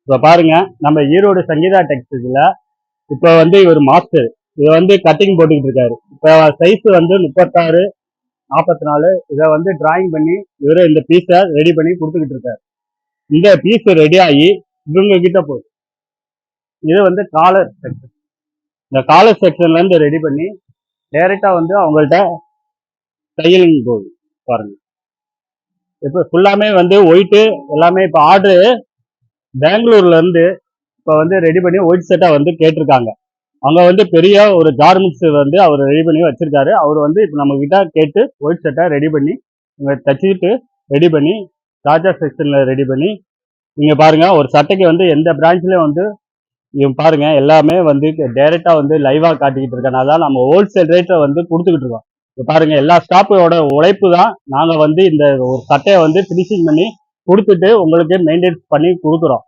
இப்போ பாருங்க, நம்ம ஈரோடு சங்கீதா டெக்ஸ்டைல்ஸ்ல இப்போ வந்து இவர் மாஸ்டர். இதை வந்து கட்டிங் போட்டுக்கிட்டு இருக்காரு. இப்போ சைஸ் வந்து 36, 44. இதை வந்து டிராயிங் பண்ணி இவரு இந்த பீஸை ரெடி பண்ணி கொடுத்துக்கிட்டு இருக்காரு. இந்த பீஸ் ரெடி ஆகி இவங்க கிட்ட போகுது. இது வந்து காலர் செக்ஷன். இந்த காலர் செக்ஷன்ல இருந்து ரெடி பண்ணி டைரக்டா வந்து அவங்கள்ட்ட தையலிங் போகுது. பாருங்க, இப்போ ஃபுல்லாமே வந்து ஒயிட்டு எல்லாமே. இப்போ ஆர்டரு பெங்களூர்ல இருந்து இப்போ வந்து ரெடி பண்ணி ஒயிட் செட்டா வந்து கேட்டிருக்காங்க. அங்க வந்து பெரிய ஒரு கார்மெண்ட்ஸ் வந்து அவர் ரெடி பண்ணி வச்சிருக்காரு. அவர் வந்து இப்போ நம்ம கிட்ட கேட்டு ஒயிட் செட்டா ரெடி பண்ணி இவங்க தச்சுக்கிட்டு ரெடி பண்ணி ராஜா செக்ஷன்ல ரெடி பண்ணி நீங்க பாருங்க. ஒரு சட்டைக்கு வந்து எந்த பிரான்ச்லயும் வந்து இவங்க பாருங்க எல்லாமே வந்து டைரக்டா வந்து லைவா காட்டிக்கிட்டு இருக்கனால நம்ம ஹோல்சேல் ரேட்டை வந்து கொடுத்துக்கிட்டு இருக்கோம். இப்போ பாருங்க, எல்லா ஸ்டாஃபோட உழைப்பு தான் நாங்க வந்து இந்த ஒரு சட்டையை வந்து ஃபினிஷிங் பண்ணி கொடுத்துட்டு உங்களுக்கு மெயின்டைன்ஸ் பண்ணி கொடுக்குறோம்.